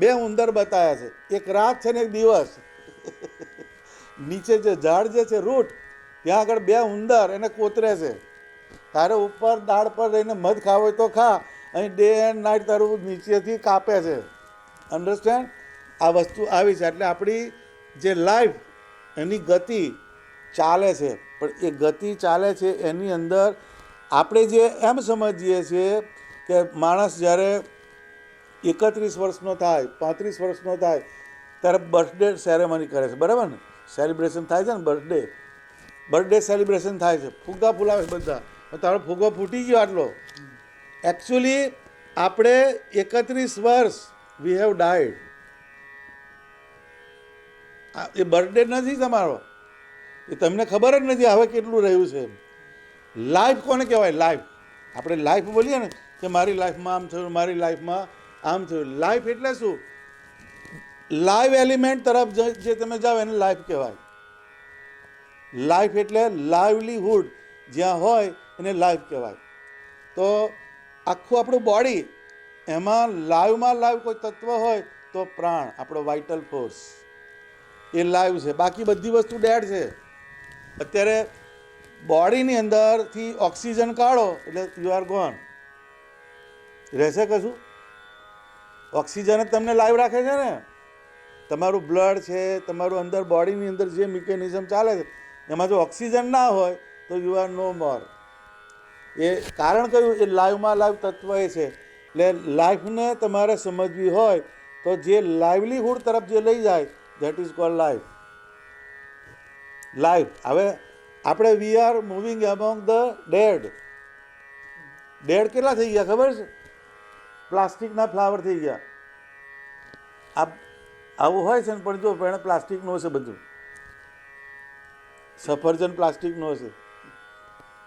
બે ઉંદર બતાવ્યા છે, એક રાત છે ને એક દિવસ. નીચે જે ઝાડ જે છે રૂટ, ત્યાં આગળ બે ઉંદર એને કોતરે છે. તારે ઉપર દાળ પર રહીને મધ ખાવો હોય તો ખા, અહીં ડે એન્ડ નાઇટ તારું નીચેથી કાપે છે. અન્ડરસ્ટેન્ડ? આ વસ્તુ આવી છે. એટલે આપણી જે લાઈફ એની ગતિ ચાલે છે, પણ એ ગતિ ચાલે છે એની અંદર આપણે જે એમ સમજીએ છીએ કે માણસ જ્યારે 31 વર્ષનો થાય, 35 વર્ષનો થાય ત્યારે બર્થડે સેરેમની કરે છે, બરાબર ને? સેલિબ્રેશન થાય છે ને, બર્થડે સેલિબ્રેશન થાય છે, ફુગ્ગા ફૂલાવે છે બધા. તારો ફુગ્ગો ફૂટી ગયો આટલો. એકચ્યુઅલી આપણે 31 વર્ષ we have died. A birthday નથી તમારો, એ તમને ખબર જ નથી હવે કેટલું રહ્યું છે. લાઈફ કોને કહેવાય? લાઈફ. આપણે લાઈફ બોલીએ ને કે મારી લાઈફમાં આમ થયું, મારી લાઈફમાં આમ થયું. લાઈફ એટલે શું? લાઈવ એલિમેન્ટ તરફ જે તમે જાઓ એને લાઈફ કહેવાય. લાઈફ એટલે લાઇવલીહુડ જ્યાં હોય એને લાઈફ કહેવાય. તો આખું આપણું બોડી, એમાં લાઈવમાં લાઈવ કોઈ તત્વ હોય તો પ્રાણ, આપણો વાઇટલ ફોર્સ, એ લાઈવ છે. બાકી બધી વસ્તુ ડેડ છે. અત્યારે બોડીની અંદરથી ઓક્સિજન કાઢો એટલે યુ આર ગોન. રહેશે કશું? ઓક્સિજન જ તમને લાઈવ રાખે છે ને. તમારું બ્લડ છે, તમારું અંદર બોડીની અંદર જે મિકેનિઝમ ચાલે છે એમાં જો ઓક્સિજન ના હોય તો યુ આર નો મોર. એ કારણ કયું? એ લાઈવમાં લાઈવ તત્વ એ છે. એટલે લાઈફને તમારે સમજવી હોય તો જે લાઇવલીહુડ તરફ જે લઈ જાય that is called life. Life. હવે આપણે we are moving among the dead. Dead કેટલા થઈ ગયા ખબર છે? પ્લાસ્ટિકના ફ્લાવર થઈ ગયા. આવું હોય છે ને, પણ જો પણ પ્લાસ્ટિકનું હશે બધું. સફરજન પ્લાસ્ટિકનું હશે,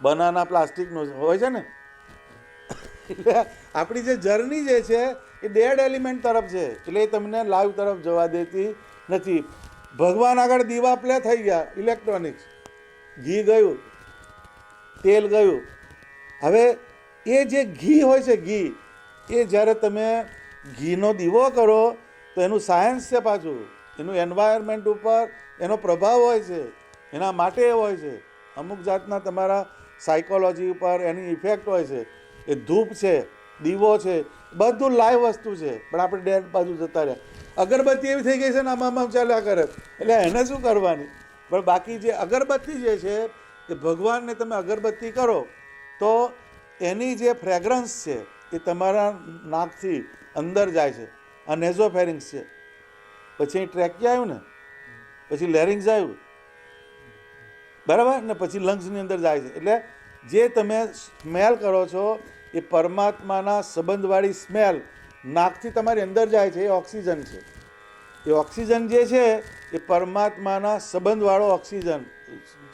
બનાના પ્લાસ્ટિકનું હોય છે ને. એટલે આપણી જે જર્ની જે છે એ ડેડ એલિમેન્ટ તરફ છે, એટલે એ તમને લાઈવ તરફ જવા દેતી નથી. ભગવાન આગળ દીવા પ્લે થઈ ગયા, ઇલેક્ટ્રોનિક્સ, ઘી ગયું, તેલ ગયું. હવે એ જે ઘી હોય છે, ઘી, એ જ્યારે તમે ઘીનો દીવો કરો તો એનું સાયન્સ છે પાછું, એનું એન્વાયરમેન્ટ ઉપર એનો પ્રભાવ હોય છે, એના માટે હોય છે. અમુક જાતના તમારા સાયકોલોજી ઉપર એની ઇફેક્ટ હોય છે. એ ધૂપ છે, દીવો છે, બધું લાઈવ વસ્તુ છે. પણ આપણે ડેડ બાજુ જતા રહ્યા. અગરબત્તી એવી થઈ ગઈ છે ને, આમ ચાલ્યા કરે, એટલે એને શું કરવાની? પણ બાકી જે અગરબત્તી જે છે એ ભગવાનને તમે અગરબત્તી કરો તો એની જે ફ્રેગ્રન્સ છે એ તમારા નાકથી અંદર જાય છે. આ નેઝોફેરિંગ્સ છે, પછી ટ્રેકી આવ્યું ને, પછી લેરિંગ્સ આવ્યું, બરાબર ને, પછી લંગ્સની અંદર જાય છે. એટલે જે તમે સ્મેલ કરો છો એ પરમાત્માના સંબંધવાળી સ્મેલ નાકથી તમારી અંદર જાય છે. એ ઓક્સિજન છે. એ ઓક્સિજન જે છે એ પરમાત્માના સંબંધવાળો ઓક્સિજન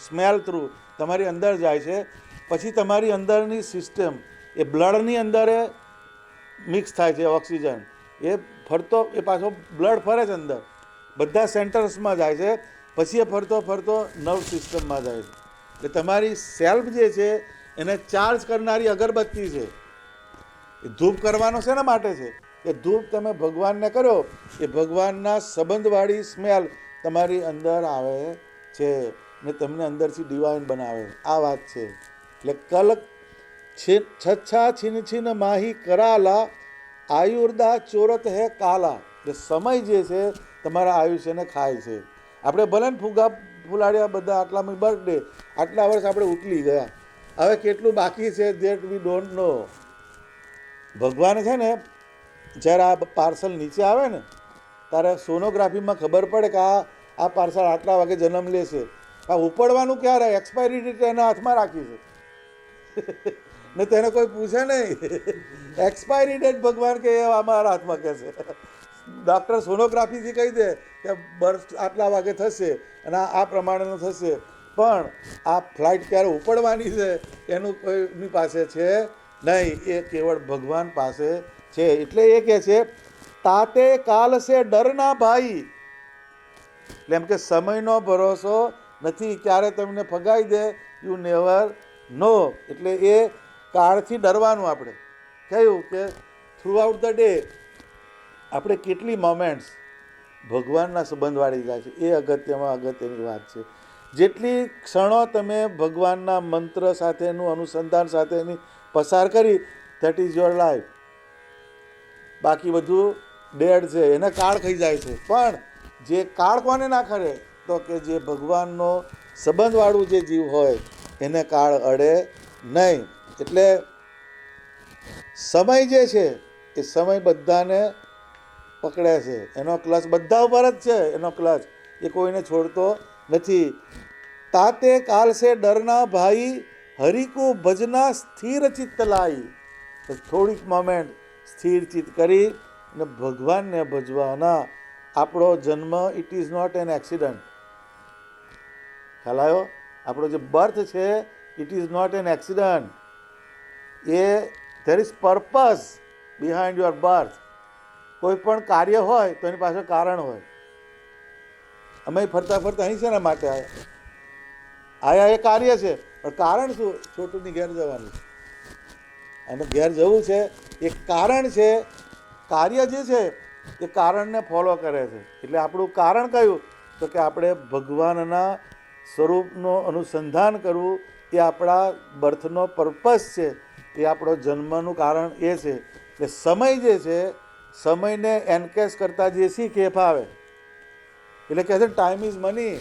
સ્મેલ થ્રુ તમારી અંદર જાય છે. પછી તમારી અંદરની સિસ્ટમ એ બ્લડની અંદર મિક્સ થાય છે. ઓક્સિજન એ ફરતો, એ પાછો બ્લડ ફરે છે અંદર, બધા સેન્ટર્સમાં જાય છે. પછી એ ફરતો ફરતો નર્વ સિસ્ટમમાં જાય છે. એટલે તમારી સેલ્ફ જે છે એને ચાર્જ કરનારી અગરબત્તી છે. એ ધૂપ કરવાનો શેના માટે છે? કે ધૂપ તમે ભગવાનને કર્યો, એ ભગવાનના સંબંધવાળી સ્મેલ તમારી અંદર આવે છે ને તમને અંદરથી ડિવાઇન બનાવે. આ વાત છે. એટલે કલક છચ્છા છીન છીન માહી કરાલા, આયુર્દા ચોરત હે કાલા. એટલે સમય જે છે તમારા આયુષ્યને ખાય છે. આપણે ભલે ને ફુગા ફૂલાડ્યા બધા, આટલામાં બર્થડે, આટલા વર્ષ આપણે ઉકલી ગયા, હવે કેટલું બાકી છે ધેટ વી ડોન્ટ નો. ભગવાન છે ને, જ્યારે આ પાર્સલ નીચે આવે ને ત્યારે સોનોગ્રાફીમાં ખબર પડે કે આ પાર્સલ આટલા વાગે જન્મ લેશે. આ ઉપડવાનું ક્યારે? એક્સપાયરી ડેટ એના હાથમાં રાખી છે ને તેને કોઈ પૂછે નહીં. એક્સપાયરી ડેટ ભગવાન કે અમારા હાથમાં કહેશે. ડૉક્ટર સોનોગ્રાફીથી કહી દે કે બર્થ આટલા વાગે થશે અને આ પ્રમાણેનું થશે, પણ આ ફ્લાઇટ ક્યારે ઉપડવાની છે એનું કોઈની પાસે છે નહીં. એ કેવળ ભગવાન પાસે છે. એટલે એ કહે છે તાતે કાલ સે ડરના ભાઈ. એટલે એમ કે સમયનો ભરોસો નથી, ક્યારે તમને ફગાઈ દે, યુ નેવર નો. એટલે એ કાળથી ડરવાનું. આપણે કહ્યું કે થ્રુ આઉટ ધ ડે આપણે કેટલી મોમેન્ટ્સ ભગવાનના સંબંધવાળી જાય છે, એ અગત્યની વાત છે. જેટલી ક્ષણો તમે ભગવાનના મંત્ર સાથેનું અનુસંધાન સાથેની પસાર કરી, ધેટ ઇઝ યોર લાઈફ. બાકી બધું ડેડ છે, એને કાળ ખાઈ જાય છે. પણ જે કાળ કોને ના ખરે, તો કે જે ભગવાનનો સંબંધવાળું જે જીવ હોય એને કાળ અડે નહીં. એટલે સમય જે છે એ સમય બધાને પકડે છે, એનો ક્લચ બધા ઉપર જ છે, એનો ક્લચ એ કોઈને છોડતો નથી. તાતે કાલ સે ડરના ભાઈ, હરિકો ભજના સ્થિર ચિત્ત લાઈ. થોડીક મોમેન્ટ સ્થિર ચિત્ત કરી અને ભગવાનને ભજવાના. આપણો જન્મ it is not an accident. ખ્યાલ આવ્યો? આપણો જે બર્થ છે it is not an accident. There is purpose behind your birth. કોઈ પણ કાર્ય હોય તો એની પાછળ કારણ હોય. અમે ફરતા ફરતા અહીં છે ને માટે આયા એ કાર્ય છે, પણ કારણ શું? છોટુની ઘેર જવાનું છે, અને ઘેર જવું છે એ કારણ છે. કાર્ય જે છે એ કારણને ફોલો કરે છે. એટલે આપણું કારણ કયું? તો કે આપણે ભગવાનના સ્વરૂપનું અનુસંધાન કરવું એ આપણા બર્થનો પર્પઝ છે, એ આપણો જન્મનું કારણ એ છે. એટલે સમય જે છે, સમયને એન્કેશ કરતાં જે શીખે એ ફાવે. એટલે કહે છે time is money.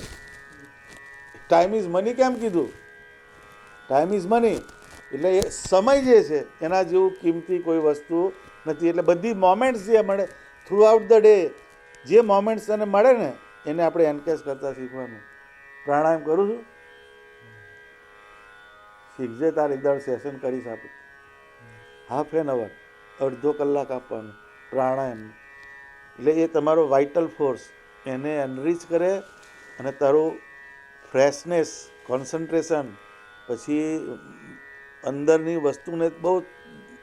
Time is money કેમ કીધું? ટાઈમ ઇઝ મની એટલે એ સમય જે છે એના જેવું કિંમતી કોઈ વસ્તુ નથી. એટલે બધી મોમેન્ટ્સ જે મળે થ્રુ આઉટ ધ ડે, જે મોમેન્ટ્સ તને મળે ને એને આપણે એન્કેશ કરતાં શીખવાનું. પ્રાણાયામ કરું છું, શીખજે. તારે એક દાડ સેશન કરીશ આપણે, હાફ એન અવર, અડધો કલાક આપવાનું પ્રાણાયામ. એટલે એ તમારો વાઇટલ ફોર્સ એને એનરીચ કરે અને તારું ફ્રેશનેસ, કોન્સન્ટ્રેશન, પછી અંદરની વસ્તુને બહુ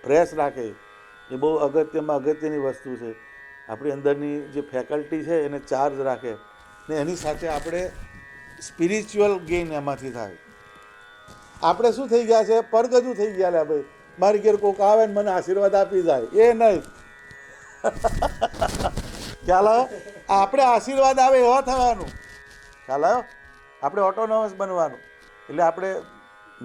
ફ્રેશ રાખે. એ બહુ અગત્યની વસ્તુ છે. આપણી અંદરની જે ફેકલ્ટી છે એને ચાર્જ રાખે ને એની સાથે આપણે સ્પિરિચ્યુઅલ ગેઇન એમાંથી થાય. આપણે શું થઈ ગયા છે? પરગજુ થઈ ગયા. લે ભાઈ, મારી ઘેર કોઈક આવે ને મને આશીર્વાદ આપી જાય, એ નહીં. ખ્યાલ આવ્યો? આપણે આશીર્વાદ આવે એવા થવાનું. ખ્યાલ આવ્યો? આપણે ઓટોનોમસ બનવાનું. એટલે આપણે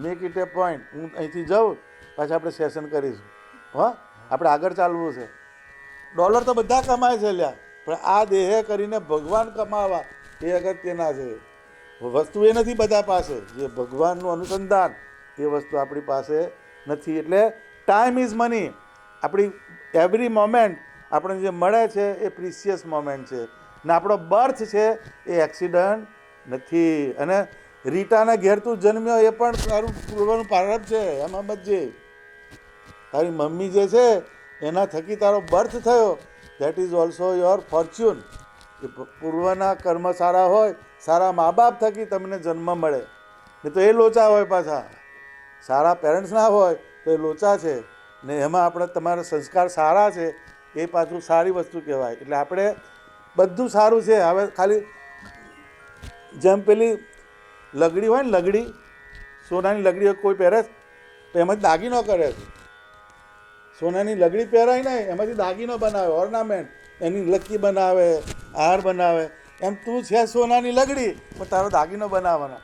મેક ઇટ એ પોઈન્ટ. હું અહીંથી જાઉં, પાછા આપણે સેશન કરીશું. હા, આપણે આગળ ચાલવું છે. ડોલર તો બધા કમાય છે લ્યા, પણ આ દેહે કરીને ભગવાન કમાવા એ અગત્યના છે. વસ્તુ એ નથી બધા પાસે. જે ભગવાનનું અનુસંધાન એ વસ્તુ આપણી પાસે નથી. એટલે ટાઈમ ઇઝ મની. આપણી એવરી મોમેન્ટ આપણને જે મળે છે એ પ્રિસિયસ મોમેન્ટ છે. ને આપણો બર્થ છે એ એક્સિડન્ટ નથી. અને રીટાના ઘેર તું જન્મ્યો એ પણ તારું પૂર્વનું પ્રારબ્ધ છે. એમાં સમજજે. તારી મમ્મી જે છે એના થકી તારો બર્થ થયો, that is also your fortune. એ પૂર્વના કર્મ સારા હોય, સારા મા બાપ થકી તમને જન્મ મળે. ને તો એ લોચા હોય પાછા. સારા પેરેન્ટ્સ ના હોય તો એ લોચા છે. ને એમાં આપણે તમારા સંસ્કાર સારા છે એ પાછું સારી વસ્તુ કહેવાય. એટલે આપણે બધું સારું છે. હવે ખાલી જેમ પેલી લગડી હોય ને, લગડી, સોનાની લગડી કોઈ પહેરે તો એમાંથી દાગીનો કરે છે. સોનાની લગડી પહેરાય ને એમાંથી દાગીનો બનાવે, ઓર્નામેન્ટ, એની લક્કી બનાવે, હાર બનાવે. એમ તું છે સોનાની લગડી, પણ તારો દાગીનો બનાવવાનો.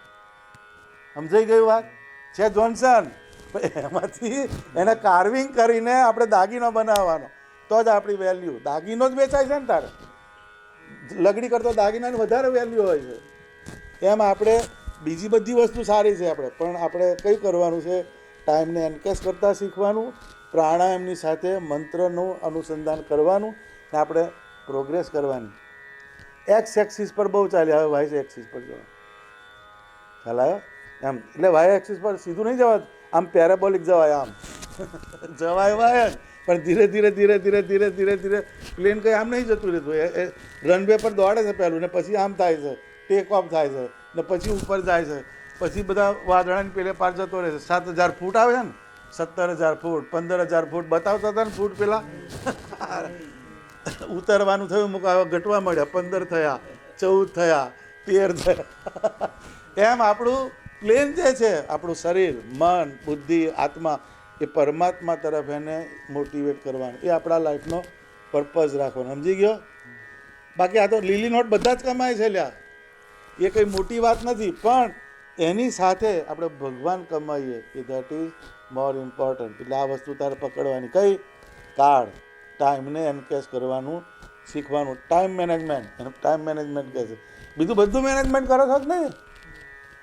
સમજાઈ ગયું વાત? છે જોન્સન, એમાંથી એને કાર્વિંગ કરીને આપણે દાગીનો બનાવવાનો, તો જ આપણી વેલ્યુ. દાગીનો જ વેચાય છે ને તારે. લગડી કરતાં દાગીનાની વધારે વેલ્યુ હોય છે. એમ આપણે બીજી બધી વસ્તુ સારી છે આપણે, પણ આપણે કઈ કરવાનું છે? ટાઈમને એન્કેશ કરતાં શીખવાનું, પ્રાણાયામની સાથે મંત્રનું અનુસંધાન કરવાનું, ને આપણે પ્રોગ્રેસ કરવાની. એક્સ એક્સિસ પર બહુ ચાલ્યા, હવે વાય એક્સિસ પર જવાનું. ખ્યાલ આવ્યો? એમ એટલે વાય એક્સિસ પર સીધું નહીં જવાય, આમ પેરાબોલિક જવાય, આમ જવાય વાય જ, પણ ધીરે ધીરે ધીરે ધીરે ધીરે ધીરે ધીરે પ્લેન કંઈ આમ નહીં જતું રહેતું. એ રનવે પર દોડે છે પહેલું, ને પછી આમ થાય છે, ટેક ઓફ થાય છે, ને પછી ઉપર જાય છે, પછી બધા વાદળાની પેલે પાર જતો રહે છે. 7,000 ફૂટ આવે છે ને, 17,000 ફૂટ, 15,000 ફૂટ બતાવતા હતા ને ફૂટ પેલા. ઉતરવાનું થયું, મુકાવા ઘટવા મળ્યા, 15 થયા, 14 થયા, 13 થયા. એમ આપણું પ્લેન જે છે, આપણું શરીર, મન, બુદ્ધિ, આત્મા, એ પરમાત્મા તરફ એને મોટિવેટ કરવાનું. એ આપણા લાઈફનો પર્પઝ રાખવાનો, સમજી ગયો? બાકી આ તો લીલી નોટ બધા જ કમાય છે લ્યા, એ કંઈ મોટી વાત નથી, પણ એની સાથે આપણે ભગવાન કમાઈએ કે દેટ ઇઝ મોર ઇમ્પોર્ટન્ટ. એટલે આ વસ્તુ તારે પકડવાની, કઈ કાળ ટાઈમને એનકેશ કરવાનું શીખવાનું, ટાઈમ મેનેજમેન્ટ, એને ટાઈમ મેનેજમેન્ટ કહે છે. બીજું બધું મેનેજમેન્ટ કરો છો જ નહીં,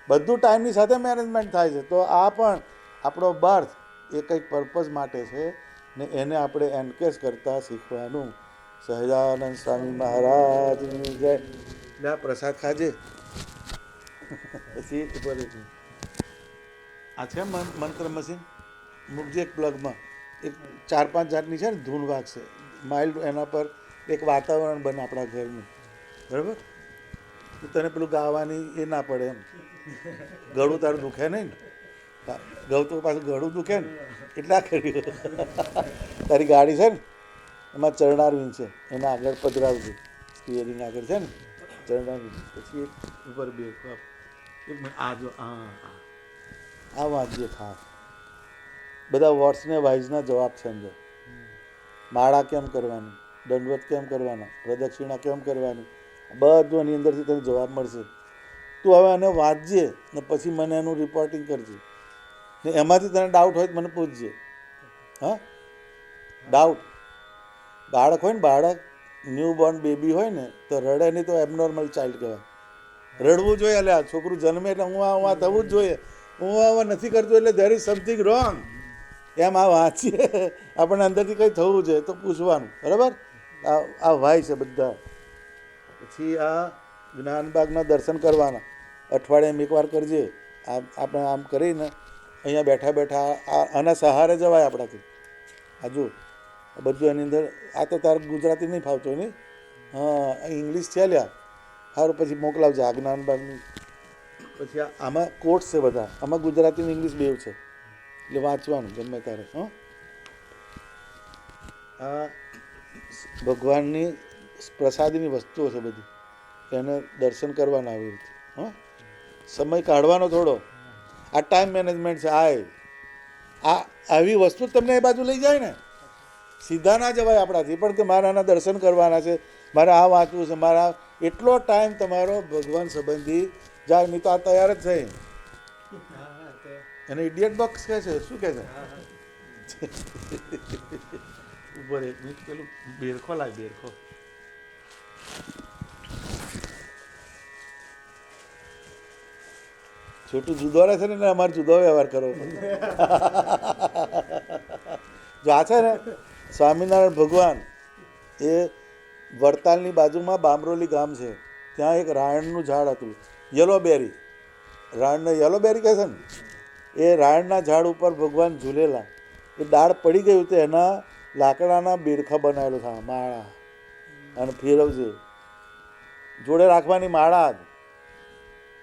બધું ટાઈમની સાથે મેનેજમેન્ટ થાય છે. તો આ પણ આપણો બર્થ એ કંઈક પર્પઝ માટે છે ને એને આપણે એનકેશ કરતાં શીખવાનું. સહજાનંદ સ્વામી મહારાજની જય. લે પ્રસાદ ખાજે. પછી ઉપર આ છે મંત્ર મશીન, મૂકજે એક પ્લગમાં, એક 4-5 જાતની છે ને ધૂન વાગશે માઇલ્ડ, એના પર એક વાતાવરણ બને આપણા ઘરનું, બરાબર? તો તને પેલું ગાવાની એ ના પડે એમ, ગળું તારું દુખે નહીં ને, ગૌ તો પાછું ગળું દુખે ને એટલા કર્યું. તારી ગાડી છે ને એમાં ચરણારવિંદ છે, એના આગળ પધરાવજો, સ્ટિયરિંગ આગળ છે ને ચરણારવિંદ, પછી એક ઉપર બે એક મિનિટ આ જો આ વાંચજે ખાસ, બધા વર્ડ્સને વાઇઝના જવાબ છે અંદર. માળા કેમ કરવાની, દંડવત કેમ કરવાના, પ્રદક્ષિણા કેમ કરવાની, બધું એની અંદરથી તને જવાબ મળશે. તું હવે એને વાંચજે ને પછી મને એનું રિપોર્ટિંગ કરજે, ને એમાંથી તને ડાઉટ હોય તો મને પૂછજે. હા, ડાઉટ. બાળક હોય ને, બાળક ન્યૂ બોર્ન બેબી હોય ને તો રડે નહીં તો એબનોર્મલ ચાઇલ્ડ કહેવાય. રડવું જોઈએ, એટલે આ છોકરું જન્મે એટલે હું થવું જ જોઈએ, હું નથી કરતું એટલે ધેર ઇઝ સમથિંગ રોંગ. એમ આ વાંચીએ આપણને અંદરથી કંઈ થવું જોઈએ તો પૂછવાનું, બરાબર? આ વાય છે બધા. પછી આ જ્ઞાનબાગના દર્શન કરવાના, અઠવાડિયામાં એકવાર કરજે. આપણે આમ કરીને અહીંયા બેઠા બેઠા આના સહારે જવાય આપણાથી. હજુ બધું એની અંદર, આ તો તારે ગુજરાતી નહીં ફાવતો નહીં, હા ઇંગ્લિશ છે લ્યા, સારું પછી મોકલાવજે આ જ્ઞાનબાગની. પછી આમાં કોર્સ છે બધા, આમાં ગુજરાતી ને ઇંગ્લિશ બેવ છે, એટલે વાંચવાનું ગમે તારે. હં, આ ભગવાનની પ્રસાદીની વસ્તુઓ છે બધી, એને દર્શન કરવાના આવી રીતે. હં, સમય કાઢવાનો થોડો, આ ટાઈમ મેનેજમેન્ટ છે. આ આવી વસ્તુ તમને એ બાજુ લઈ જાય ને, સીધા ના જવાય આપણાથી, પણ કે મારે આના દર્શન કરવાના છે, મારે આ વાંચવું છે, મારા એટલો ટાઈમ તમારો ભગવાન સંબંધી જાય, નહીં તો આ તૈયાર જ થઈ. એને ઇડિયટ બોક્સ કહે છે, શું કહે છે? ઉપર એક મિનિટ પેલું બેરખો લાય, બેરખો. છોટું જુદો રહે છે ને, અમારે જુદો વ્યવહાર કરવો. જો આ છે ને સ્વામિનારાયણ ભગવાન, એ વડતાલની બાજુમાં બામરોલી ગામ છે, ત્યાં એક રાયણનું ઝાડ હતું, યલોબેરી, રાયણને યલોબેરી કહે છે ને, એ રાયણના ઝાડ ઉપર ભગવાન ઝૂલેલા. એ ડાળ પડી ગયું તો એના લાકડાના બેડખા બનાવેલો થાય, માળા, અને ફેરવજે, જોડે રાખવાની માળા જ.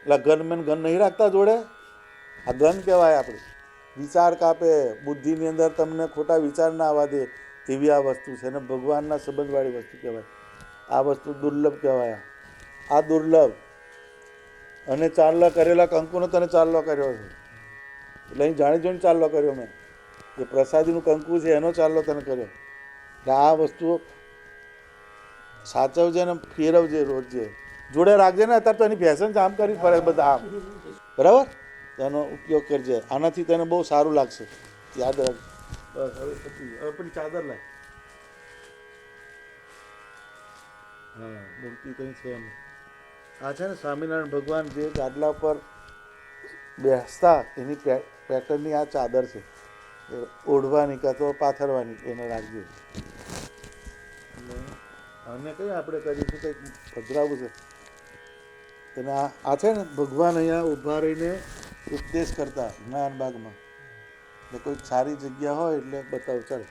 એટલે ગન નહીં રાખતા જોડે, આ ગન કહેવાય. આપણે વિચાર કાપે, બુદ્ધિની અંદર તમને ખોટા વિચાર ના આવવા દે એવી આ વસ્તુ છે, અને ભગવાનના સંબંધવાળી વસ્તુ કહેવાય. આ વસ્તુ દુર્લભ કહેવાય. આ દુર્લભ, અને ચાંદલો કરેલા કંકુનો તને ચાંદલો કર્યો છે, એટલે અહીં જાણી જોઈને ચાંદલો કર્યો મેં. એ પ્રસાદીનું કંકુ છે એનો ચાંદલો તને કર્યો. એટલે આ વસ્તુઓ સાચવજે ને ફેરવજે રોજે, જોડે રાખજે ને. અત્યારે તો એની ફેશન છે, આમ કરી ફરે બધા આમ, બરાબર? એનો ઉપયોગ કરજે, આનાથી તને બહુ સારું લાગશે, યાદ રાખ. બસ હવે પેલી ચાદર લાય. હા, મૂર્તિ કંઈ છે એમ. આ છે ને સ્વામિનારાયણ ભગવાન જે ગાદલા પર બેસતા એની પેટર્નની આ ચાદર છે, ઓઢવાની કાં તો પાથરવાની, એને રાખજે. અને કઈ આપણે કરીશું, કંઈક પધરાવવું છે એને. આ છે ને ભગવાન અહીંયા ઊભા રહીને ઉપદેશ કરતા જ્ઞાનબાગમાં, એટલે કોઈક સારી જગ્યા હોય એટલે બતાવું. ચાલ